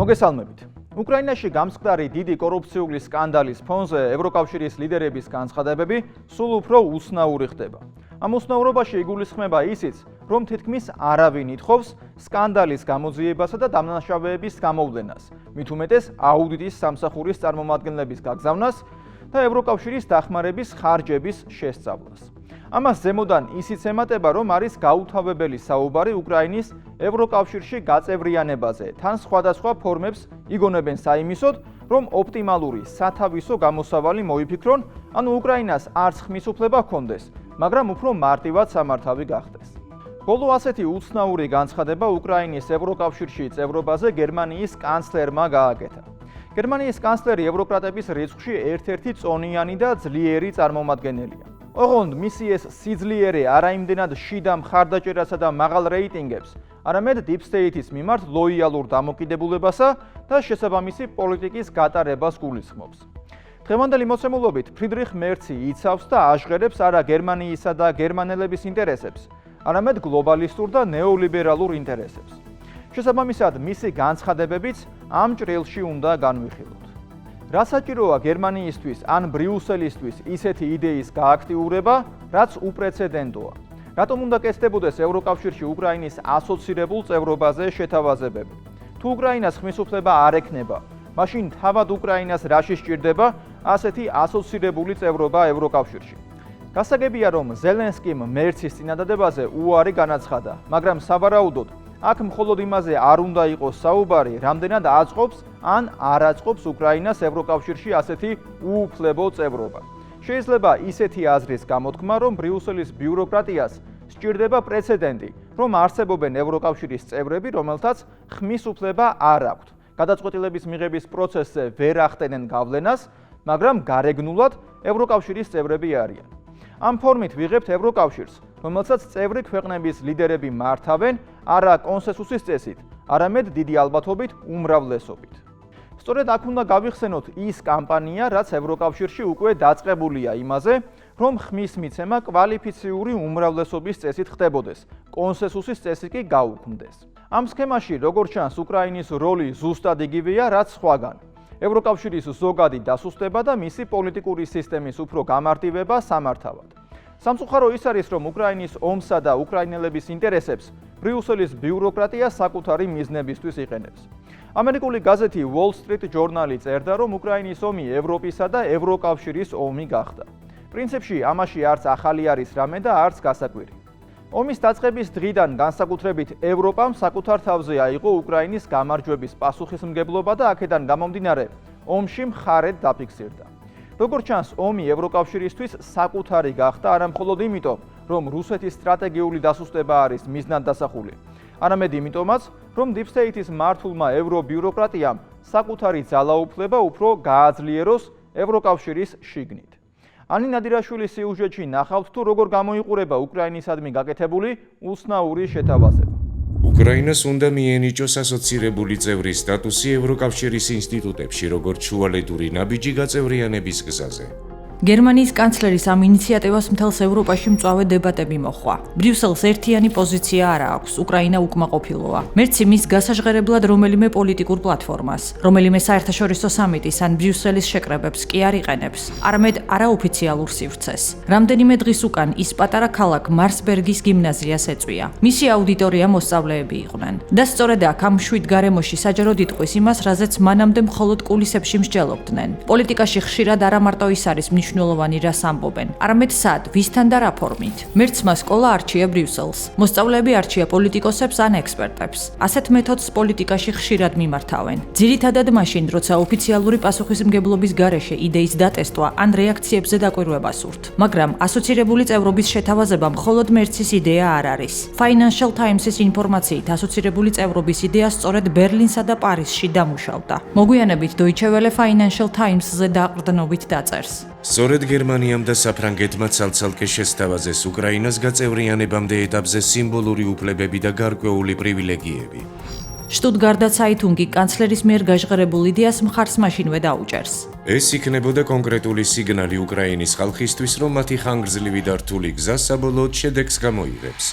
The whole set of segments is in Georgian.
მოგესალმებით. უკრაინაში გამსხდარი დიდი კორუფციული სკანდალის ფონზე ევროკავშირის ლიდერების განცხადებები სულ უფრო უცნაური ხდება. ამ უცნაურობაში იგულისხმება ისიც, რომ თითქმის არავინ ითხოვს სკანდალის გამოძიებასა და დამნაშავეების გამოვლენას, მით უმეტეს აუდიტის სამსახურის წარმომადგენლების გაგზავნას და ევროკავშირის დახმარების ხარჯების შესწავლას. ამას ზემოდან ისიც ემატება, რომ არის გაუთავებელი საუბარი უკრაინის ევროკავშირში გაწევრიანებაზე, თან სხვადასხვა ფორმებს იგონებენ საიმისოდ, რომ ოპტიმალური სათავისო გამოსავალი მოიფიქრონ, ანუ უკრაინას არც ხმის უფლება ჰქონდეს, მაგრამ უფრო მარტივად სამართავი გახდეს. ბოლო ასეთი უცნაური განცხადება უკრაინის ევროკავშირში წევრობაზე გერმანიის კანცლერმა გააკეთა. გერმანიის კანცლერი ევროკრატების რიცხვში ერთ-ერთი წონიანი და ძლიერი წარმომადგენელია. ოღონდ მისი ეს სიძლიერე არა იმდენად შიდა მხარდაჭერასა და მაღალ რეიტინგებს, არამედ Deep State-ის მიმართ ლოიალურ დამოკიდებულებასა და შესაბამისი პოლიტიკის გატარებას გულისხმობს. დღევანდელი მოცემულობით ფრიდრიხ მერცი იცავს და აჟღერებს არა გერმანიისა და გერმანელების ინტერესებს, არამედ გლობალისტურ და ნეოლიბერალურ ინტერესებს. შესაბამისად, მისი განცხადებებიც ამ ჭრილში უნდა განვიხილოთ. რა საჭიროა გერმანიისთვის ან ბრიუსელისთვის ისეთი იდეის გააქტიურება, რაც უპრეცედენტოა? რატომ უნდა კეთდებოდეს ევროკავშირში უკრაინის ასოცირებულ წევრობაზე შეთავაზებები? თუ უკრაინას ხმის უფლება არ ექნება, მაშინ თავად უკრაინას რაში სჭირდება ასეთი ასოცირებული წევრობა ევროკავშირში? გასაგებია, რომ ზელენსკიმ მერცის წინადადებაზე უარი განაცხადა, მაგრამ სავარაუდოდ აქ მხოლოდ იმაზე არ უნდა იყოს საუბარი, რამდენად აწყობს ან არ აწყობს უკრაინას ევროკავშირში ასეთი უუფლებო წევრობა. შეიძლება ისეთი აზრის გამოთქმა, რომ ბრიუსელის ბიუროკრატიას სჭირდება პრეცედენტი, რომ არსებობენ ევროკავშირის წევრები, რომელთაც ხმის უფლება არ აქვთ. გადაწყვეტილების მიღების პროცესზე ვერ ახდენენ გავლენას, მაგრამ გარეგნულად ევროკავშირის წევრები არიან. ამ ფორმით ვიღებთ ევროკავშირს, რომელსაც წევრი ქვეყნების ლიდერები მართავენ არა კონსენსუსის წესით, არამედ დიდი ალბათობით უმრავლესობით. სწორედ აქ უნდა გავიხსენოთ ის კამპანია, რაც ევროკავშირში უკვე დაწყებულია იმაზე, რომ ხმის მიცემა კვალიფიციური უმრავლესობის წესით ხდებოდეს, კონსენსუსის წესი კი გაუქმდეს. ამ სქემაში, როგორც ჩანს, უკრაინის როლი ზუსტად იგივეა, რაც სხვაგან. ევროკავშირის ზოგადი დასუსტება და მისი პოლიტიკური სისტემის უფრო გამარტივება სამართავად. სამწუხარო ის არის, რომ უკრაინის ომსა და უკრაინელების ინტერესებს ბრიუსელის ბიუროკრატია საკუთარი მიზნებისთვის იყენებს. ამერიკული გაზეთი Wall Street Journal წერდა, რომ უკრაინის ომი ევროპისა და ევროკავშირის ომი გახდა. პრინციპში ამაში არც ახალი არის რამე და არც გასაკვირი. ომის დაწყების დღიდან განსაკუთრებით ევროპამ საკუთარ თავზე აიღო უკრაინის გამარჯვების პასუხისმგებლობა და აქედან გამომდინარე ომში მხარედ დაფიქსირდა. როგორც ჩანს, ომი ევროკავშირისთვის საკუთარი გახდა არა მხოლოდ იმიტომ, რომ რუსეთის სტრატეგიული დასუსტება არის მიზნად დასახული, არამედ იმიტომაც, რომ Deep State-ის მართულმა ევრობიუროკრატიამ საკუთარი ძალაუფლება უფრო გააძლიეროს ევროკავშირის შიგნით. ანი ნადირაშვილის სიუჟეტში ნახავთ, თუ როგორ გამოიყურება უკრაინისადმი გაკეთებული უცნაური შეთავაზება. უკრაინას უნდა მიენიჭოს ასოცირებული წევრის სტატუსი ევროკავშირის ინსტიტუტებში, როგორც შუალედური ნაბიჯი გაწევრიანების გზაზე. გერმანიის კანცლერის ამ ინიციატივას მთელს ევროპაში მწვავე დებატები მოჰყვა. ბრიუსელს ერთიანი პოზიცია არ აქვს, უკრაინა უკმაყოფილოა. მერცი მის გასაჟღერებლად რომელიმე პოლიტიკურ პლატფორმას, რომელიმე საერთაშორისო სამიტის ან ბრიუსელის შეკრებებს კი არ იყენებს, არამედ არაოფიციალურ სივრცეს. რამდენიმე დღის უკან ის პატარა ქალაქ მარსბერგის გიმნაზიას ეწვია. მისი აუდიტორია მოსწავლეები იყვნენ. და სწორედ აქ ამ მშვიდ გარემოში საჯაროდ იტყვის იმას, რაზეც მანამდე მხოლოდ კულისებში მსჯელობდნენ. პოლიტიკაში ხშირად არა მარტო ის არის მნიშვნელოვანი რას ამბობენ, არამედ სად, ვისთან და რა ფორმით. მერცმა სკოლა არჩია ბრიუსელს. მოსწავლეები არჩია პოლიტიკოსებს ან ექსპერტებს. ასეთ მეთოდს პოლიტიკაში ხშირად მიმართავენ. ძირითადად მაშინ, როცა ოფიციალური პასუხისმგებლობის გარეშე იდეის დატესტვა ან რეაქციებზე დაკვირვება სურთ. მაგრამ ასოცირებული წევრობის შეთავაზება მხოლოდ მერცის იდეა არ არის. Financial Times-ის ინფორმაციით, ასოცირებული წევრობის იდეა სწორედ ბერლინსა და პარიზში დამუშავდა. მოგვიანებით Deutsche Welle Financial Times-ზე დაყრდნობით დაწერს. სწორედ გერმანიამ და საფრანგეთმა ცალ-ცალკე შესთავაზეს უკრაინას გაწევრიანებამდე ეტაპზე სიმბოლური უფლებები და გარკვეული პრივილეგიები. შტუტგარტ ცაიტუნგი კანცლერის მიერ გაჟღერებულ იდეას მხარს მაშინვე დაუჭერს. ეს იქნებოდა კონკრეტული სიგნალი უკრაინის ხალხისთვის, რომ მათი ხანგრძლივი და რთული გზა საბოლოოდ შედეგს გამოიღებს.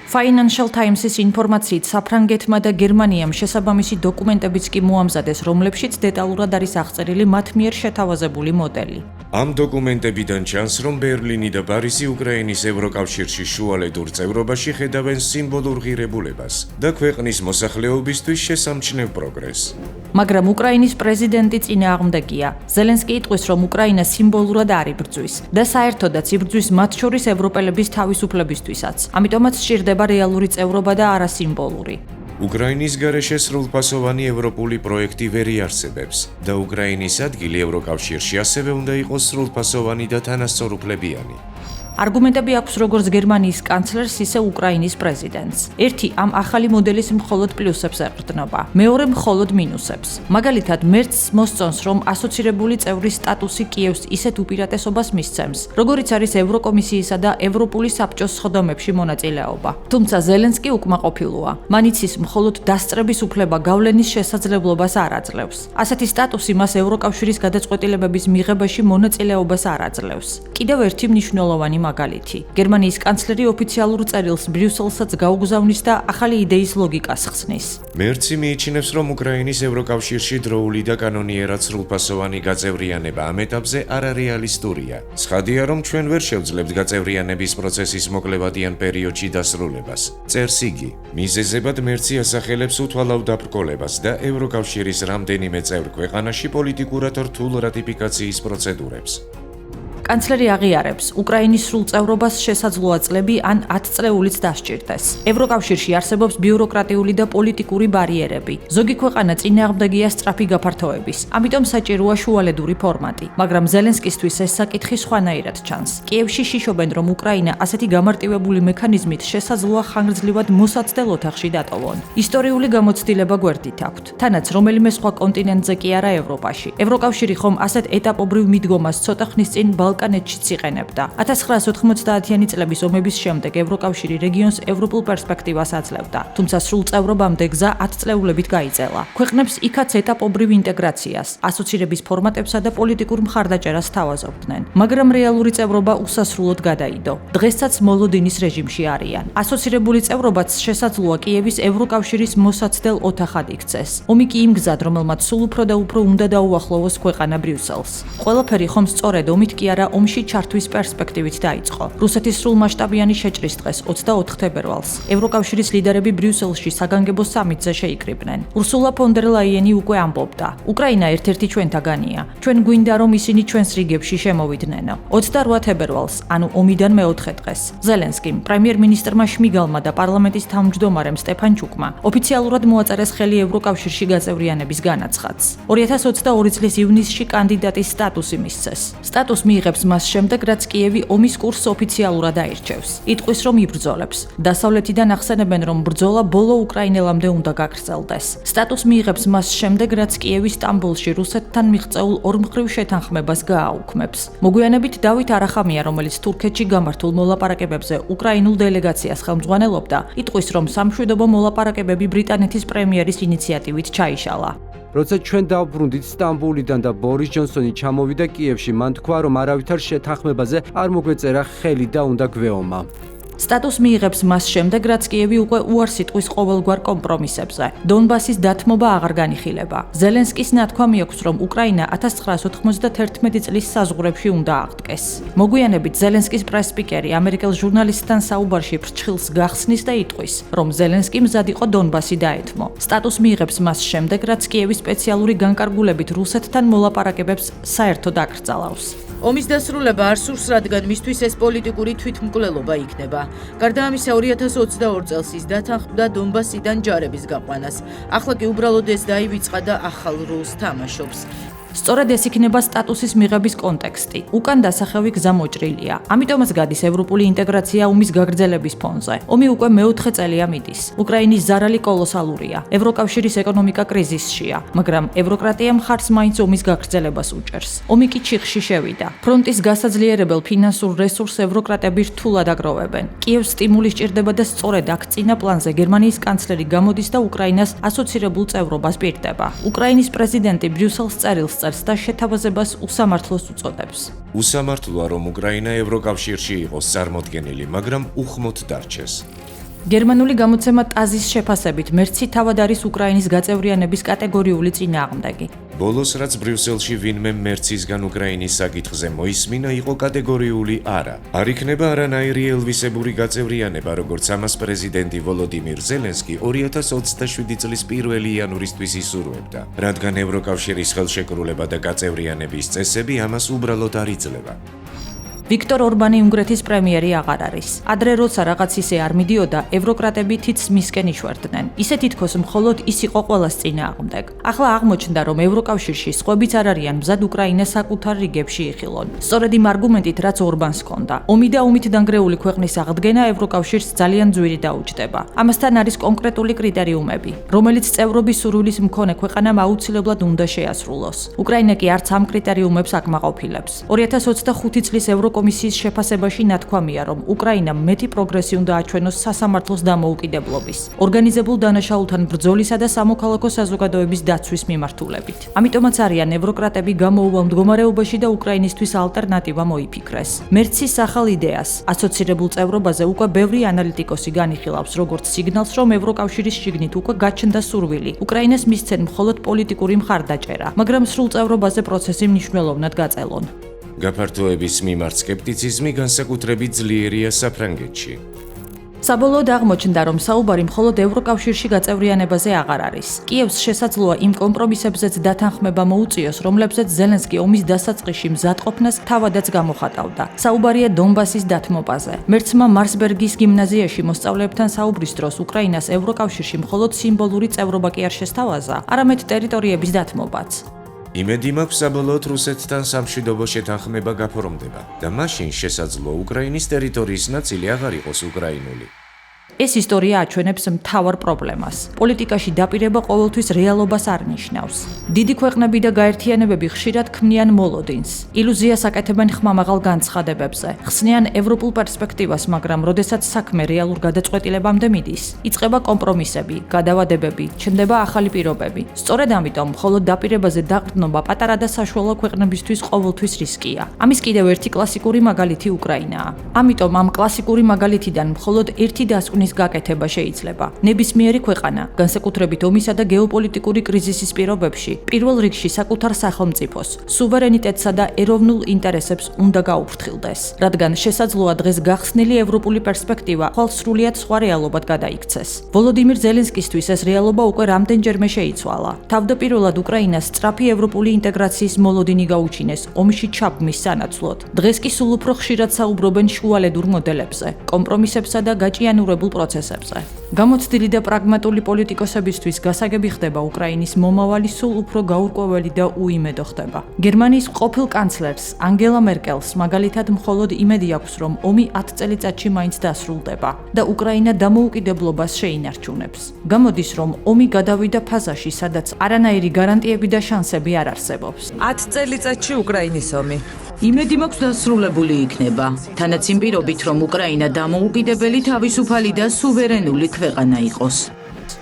Financial Times-ის ინფორმაციით საფრანგეთმა და გერმანიამ შესაბამისი დოკუმენტებიც კი მოამზადეს, რომლებშიც დეტალურად არის აღწერილი მათ მიერ შეთავაზებული მოდელი. ამ დოკუმენტებიდან ჩანს, რომ ბერლინი და პარიზი უკრაინის ევროკავშირში შუალედურ წევრობაში ხედავენ სიმბოლურ ღირებულებას და ქვეყნის მოსახლეობისთვის შესამჩნევ პროგრესს. მაგრამ უკრაინის პრეზიდენტი წინააღმდეგია. ზელენსკი იტყვის, რომ უკრაინა სიმბოლურად არ იბრძვის და საერთოდაც იბრძვის მათ შორის ევროპელების თავისუფლებისთვისაც. ამიტომაც სჭირდება რეალური წევრობა და არა სიმბოლური. უკრაინის გარეშე სრულფასოვანი ევროპული პროექტი ვერ იარსებებს და უკრაინის ადგილი ევროკავშირში ასევე უნდა იყოს სრულფასოვანი და თანასწორუფლებიანი. არგუმენტები აქვს როგორც გერმანიის კანცლერს, ისე უკრაინის პრეზიდენტს. ერთი ამ ახალი მოდელის მხოლოდ პლუსებს ეყრდნობა, მეორე მხოლოდ მინუსებს. მაგალითად, მერცს მოსწონს, რომ ასოცირებული წევრის სტატუსი კიევს ისეთ უპირატესობას მისცემს, როგორიც არის ევროკომისიისა და ევროპული საბჭოს სხდომებში მონაწილეობა. თუმცა ზელენსკი უკმაყოფილოა. მან იცის, მხოლოდ დასწრების უფლება გავლენის შესაძლებლობას არ აძლევს. ასეთი სტატუსი მას ევროკავშირის გადაწყვეტილებების მიღებაში მონაწილეობას არ აძლევს. კიდევ ერთი მნიშვნელოვანი მაგალითი. გერმანიის კანცლერი ოფიციალურ წერილს ბრიუსელსაც გაუგზავნის და ახალი იდეის ლოგიკას ხსნის. მერცი მიიჩნევს, რომ უკრაინის ევროკავშირში დროული და კანონიერად სრულფასოვანი გაწევრიანება ამ ეტაპზე არარეალისტურია. ცხადია, რომ ჩვენ ვერ შევძლებთ გაწევრიანების პროცესის მოკლევადიან პერიოდში დასრულებას. წერს იგი. მიზეზებად მერცი ასახელებს უთვალავ დაბრკოლებას და ევროკავშირის რამდენიმე წევრ ქვეყანაში პოლიტიკურად რთულ რატიფიკაციის პროცედურებს. კანცლერი აღიარებს, უკრაინის სრულწევრობას შესაძლოა წლები ან 10 წლეულიც დასჭირდეს. ევროკავშირში არსებობს ბიუროკრატიული და პოლიტიკური ბარიერები. ზოგი ქვეყანა წინააღმდეგია სწრაფი გაფართოების, ამიტომ საჭიროა შუალედური ფორმატი. მაგრამ ზელენსკისთვის ეს საკითხი სხვანაირად ჩანს. კიევში შიშობენ, რომ უკრაინა ასეთი გამარტივებული მექანიზმით შესაძლოა ხანგრძლივად მოსაცდელ ოთახში დატოვონ. ისტორიული გამოცდილება გვერდით აქვთ, თანაც რომელიმე სხვა კონტინენტზე კი არა ევროპაში. ევროკავშირი ხომ ასეთ ეტაპობრივ მიდგომას ცოტა ხნის წინ ბალკანეთშიც იყენებდა. 1990-იანი წლების ომების შემდეგ ევროკავშირი რეგიონს ევროპულ პერსპექტივას აძლევდა, თუმცა სრულწევრობამდე გზა 10 წლეულებით გაიძელა. ქვეყნებს იქაც ეტაპობრივ ინტეგრაციას, ასოცირების ფორმატებსა და პოლიტიკურ მხარდაჭერას თავაზობდნენ, მაგრამ რეალური წევრობა უსასრულოდ გადაიდო. დღესაც მოლოდინის რეჟიმში არიან. ასოცირებული წევრობაც შესაძლოა კიევის ევროკავშირის მოსაცდელ ოთახად იქცეს. ომი კი იმ გზად, რომელმაც სულ უფრო და უფრო უნდა დაუახლოვოს ქვეყანა ბრიუსელს. ყველაფერი ხომ სწორედ ომით კი არა ომში ჩართვის პერსპექტივით დაიწყო. რუსეთის სრულმასშტაბიანი შეჭრის დღეს 24 თებერვალს ევროკავშირის ლიდერები ბრიუსელში საგანგებო სამიტზე შეიკრიბნენ. ურსულა ფონ დერ ლაიენი უკვე ამბობდა: უკრაინა ერთ-ერთი ჩვენთაგანია. ჩვენ გვინდა რომ ისინი ჩვენს რიგებში შემოვიდნენ. 28 თებერვალს, ანუ ომიდან მეოთხე დღეს, ზელენსკიმ, პრემიერ-მინისტრმა შმიგალმა და პარლამენტის თავმჯდომარემ სტეფანჩუკმა ოფიციალურად მოაწერეს ხელი ევროკავშირში გაწევრიანების განაცხადს. 2022 წლის ივნისში კანდიდატის სტატუსი მისცეს. სტატუსს მიიღებს მას შემდეგ, რაც კიევი ომის კურსს ოფიციალურად აირჩევს. იტყვის, რომ იბრძოლებს. დასავლეთიდან ახსენებენ, რომ ბრძოლა ბოლო უკრაინელამდე უნდა გაგრძელდეს. სტატუსს მიიღებს მას შემდეგ, რაც კიევი სტამბოლში რუსეთთან მიღწეულ ორმხრივ შეთანხმებას გააუქმებს. მოგვიანებით დავით არახამია, რომელიც თურქეთში გამართულ მოლაპარაკებებზე უკრაინულ დელეგაციას ხელმძღვანელობდა, იტყვის, რომ სამშვიდობო მოლაპარაკებები ბრიტანეთის პრემიერის ინიციატივით ჩაიშალა. როცა ჩვენ დავბრუნდით სტამბოლიდან და ბორის ჯონსონი ჩამოვიდა კიევში, მან თქვა, რომ არავითარ შეთანხმებაზე არ მოგვეწერა ხელი და უნდა გვეომა. სტატუსს მიიღებს მას შემდეგ, რაც კიევი უკვე უარს იტყვის ყოველგვარ კომპრომისებზე. დონბასის დათმობა აღარ განიხილება. ზელენსკის ნათქვამი აქვს, რომ უკრაინა 1991 წლის საზღვრებში უნდა აღდგეს. მოგვიანებით ზელენსკის პრეს-სპიკერი ამერიკელ ჟურნალისტთან საუბარში ფრჩხილს გახსნის და იტყვის, რომ ზელენსკი მზად იყო დონბასი დაეთმო. სტატუსს მიიღებს მას შემდეგ, რაც კიევი სპეციალური განკარგულებით რუსეთთან მოლაპარაკებებს საერთოდ აკრძალავს. ომის დასრულება არ სურს, რადგან მისთვის ეს პოლიტიკური თვითმკვლელობა იქნება. გარდა ამისა, 2022 წელს ის დათანხმდა დონბასიდან ჯარების გაყვანას. ახლა კი უბრალოდ ეს დაივიწყა და ახალ როლს თამაშობს. სწორედ ეს იქნება სტატუსის მიღების კონტექსტი. უკან დასახევი გზა მოჭრილია. ამიტომაც გადის ევროპული ინტეგრაცია ომის გაგრძელების ფონზე. ომი უკვე მეოთხე წელია მიდის. უკრაინის ზარალი კოლოსალურია. ევროკავშირის ეკონომიკა კრიზისშია, მაგრამ ევროკრატია მხარს მაინც ომის გაგრძელებას უჭერს. ომი კი ჩიხში შევიდა. ფრონტის გასაძლიერებელ ფინანსურ რესურსს ევროკრატები რთულად აგროვებენ. კიევს სტიმული სჭირდება და სწორედ აქ წინა პლანზე გერმანიის კანცლერი გამოდის და უკრაინას ასოცირებულ წევრობას პირდება. უკრაინის პრეზიდენტი ბრიუსელს წერილს და შეთავაზებას უსამართლოს უწოდებს. უსამართლოა, რომ უკრაინა ევროკავშირში იყოს წარმოდგენილი, მაგრამ უხმოდ დარჩეს. გერმანული გამოცემა ტაზის შეფასებით მერცი თავად არის უკრაინის გაწევრიანების კატეგორიული წინააღმდეგი. ბოლოს რაც ბრიუსელში ვინმე მერცისგან უკრაინის საკითხზე მოისმინა, იყო კატეგორიული არა. არ იქნება არანაირი ელვისებური გაწევრიანება, როგორც ამას პრეზიდენტი ვოლოდიმირ ზელენსკი 2027 წლის 1 იანვრისთვის ისურვებდა, რადგან ევროკავშირის ხელშეკრულება და გაწევრიანების წესები ამას უბრალოდ არ იძლევა. ვიქტორ ორბანი უნგრეთის პრემიერი აღარ არის. ადრე როცა რაღაც ისე არ მიდიოდა, ევროკრატები თითს მისკენ იშვერდნენ. ისე თითქოს მხოლოდ ის იყო ყველას წინააღმდეგ. ახლა აღმოჩნდა, რომ ევროკავშირში სხვებიც არ არიან მზად უკრაინას საკუთარ რიგებში იხილონ. სწორედ იმ არგუმენტით, რაც ორბანს ჰქონდა. ომი და ომით დანგრეული ქვეყნის აღდგენა ევროკავშირს ძალიან ძვირი დაუჯდება. ამასთან არის კონკრეტული კრიტერიუმები, რომელიც წევრობის სურვილის მქონე ქვეყანამ აუცილებლად უნდა შეასრულოს. უკრაინა კი არც ამ კრიტერიუმებს აკმაყოფილებს. 2025 წლის კომისიის შეფასებაში ნათქვამია, რომ უკრაინამ მეტი პროგრესი უნდა აჩვენოს სასამართლოს დამოუკიდებლობის, ორგანიზებულ დანაშაულთან ბრძოლისა და სამოქალაქო საზოგადოების დაცვის მიმართულებით. ამიტომაც არიან ევროკრატები გამოუვალ მდგომარეობაში და უკრაინისთვის ალტერნატივა მოიფიქრეს. მერცის ახალ იდეას, ასოცირებულ წევრობაზე უკვე ბევრი ანალიტიკოსი განიხილავს, როგორც სიგნალს, რომ ევროკავშირის შიგნით უკვე გაჩნდა სურვილი უკრაინას მისცენ მხოლოდ პოლიტიკური მხარდაჭერა, მაგრამ სრულ წევრობაზე პროცესი მნიშვნელოვნად გაწელონ. გაფართოების მიმართ სკეპტიციზმი განსაკუთრებით ძლიერია საფრანგეთში. საბოლოოდ აღმოჩნდა, რომ საუბარი მხოლოდ ევროკავშირში გაწევრიანებაზე აღარ არის. კიევს შესაძლოა იმ კომპრომისებზეც დათანხმება მოუწიოს, რომლებზეც ზელენსკი ომის დასაწყისში მზადყოფნას თავადაც გამოხატავდა. საუბარია დონბასის დათმობაზე. მერცმა მარსბერგის გიმნაზიაში მოსწავლეებთან საუბრის დროს უკრაინას ევროკავშირში მხოლოდ სიმბოლური წევრობა კი არ შესთავაზა, არამედ ტერიტორიების დათმობაც. იმედი მაქვს, საბოლოოდ რუსეთთან სამშვიდობო შეთანხმება გაფორმდება და მაშინ შესაძლოა უკრაინის ტერიტორიის ნაწილი აღარ იყოს უკრაინული. ეს ისტორია აჩვენებს მთავარ პრობლემას. პოლიტიკაში დაპირება ყოველთვის რეალობას არ ნიშნავს. დიდი ქვეყნები და გაერთიანებები ხშირად ქმნიან მოლოდინს. ილუზიას აკეთებენ ხმამაღალ განცხადებებზე. ხსნიან ევროპულ პერსპექტივას, მაგრამ როდესაც საქმე რეალურ გადაწყვეტილებამდე მიდის, იწყება კომპრომისები, გადავადებები, ჩნდება ახალი პირობები. სწორედ ამიტომ მხოლოდ დაპირებაზე დაყრდნობა პატარა და საშუალო ქვეყნებისთვის ყოველთვის რისკია. ამის კიდევ ერთი კლასიკური მაგალითი უკრაინაა. ამიტომ ამ კლასიკური მაგალითიდან მხოლოდ ერთი დასკვნის გაკეთება შეიძლება. ნებისმიერი ქვეყანა, განსაკუთრებით ომისა და გეოპოლიტიკური კრიზისის პირობებში, პირველ რიგში საკუთარ სახელმწიფოს, სუვერენიტეტსა და ეროვნულ ინტერესებს უნდა გაუფრთხილდეს, რადგან შესაძლოა დღეს გახსნილი ევროპული პერსპექტივა ხვალ სრულიად სხვა რეალობად გადაიქცეს. ვოლოდიმირ ზელენსკისთვის ეს რეალობა უკვე რამდენჯერმე შეიცვალა. თავდაპირველად უკრაინას სწრაფი ევროპული ინტეგრაციის მოლოდინი გაუჩინეს ომში ჩაბმის სანაცვლოდ. დღეს კი სულ უფრო ხშირად საუბრობენ შუალედურ მოდელებზე, კომპრომისებსა და გაჭიანურებულ პროცესებზე. გამოცდილი და პრაგმატული პოლიტიკოსებისთვის გასაგები ხდება უკრაინის მომავალი სულ უფრო გაურკვეველი და უიმედო ხდება. გერმანიის ყოფილ კანცლერს ანგელა მერკელს მაგალითად მხოლოდ იმედი აქვს, რომ ომი 10 წელიწადში მაინც დასრულდება და უკრაინა დამოუკიდებლობას შეინარჩუნებს. გამოდის, რომ ომი გადავიდა ფაზაში, სადაც არანაირი გარანტიები და შანსები არ არსებობს. 10 წელიწადში უკრაინის ომი. იმედი მაქვს დასრულებული იქნება. თანაც იმ პირობით, რომ უკრაინა დამოუკიდებელი, თავისუფალი და სუვერენული ქვეყანა იყოს.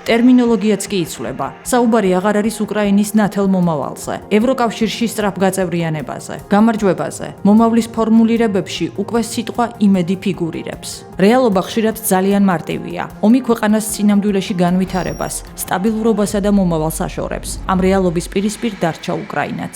ტერმინოლოგიაც კი იცვლება. საუბარი აღარ არის უკრაინის ნათელ მომავალზე, ევროკავშირში სწრაფ გაწევრიანებაზე, გამარჯვებაზე. მომავლის ფორმულირებებში უკვე სიტყვა იმედი ფიგურირებს. რეალობა ხშირად ძალიან მარტივია. ომი ქვეყანას წინამდვილეში განვითარებას, სტაბილურობასა და მომავალს აშორებს. ამ რეალობის პირისპირ დარჩა უკრაინაც.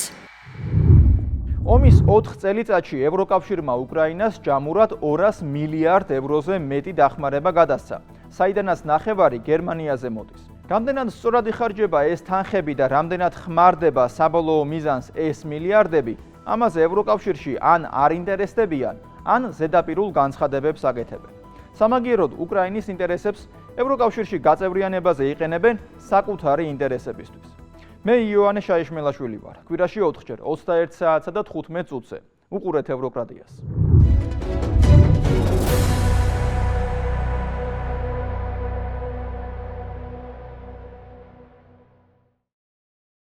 ომის 4 წელიწადში ევროკავშირმა უკრაინას ჯამურად 200 მილიარდ ევროზე მეტი დახმარება გადასცა, საიდანაც ნახევარი გერმანიაზე მოდის. რამდენად სწორად იხარჯება ეს თანხები და რამდენად ხმარდება საბოლოო მიზანს ეს მილიარდები, ამაზე ევროკავშირში ან არ ინტერესდებიან, ან ზედაპირულ განცხადებებს აკეთებენ. სამაგიეროდ უკრაინის ინტერესებს ევროკავშირში გაწევრიანებაზე იყენებენ საკუთარი ინტერესებისთვის. მე იოანე შაიშმელაშვილი ვარ. კვირაში 4 ჯერ 21 საათსა და 15 წუთზე. უყურეთ ევროკრატიას.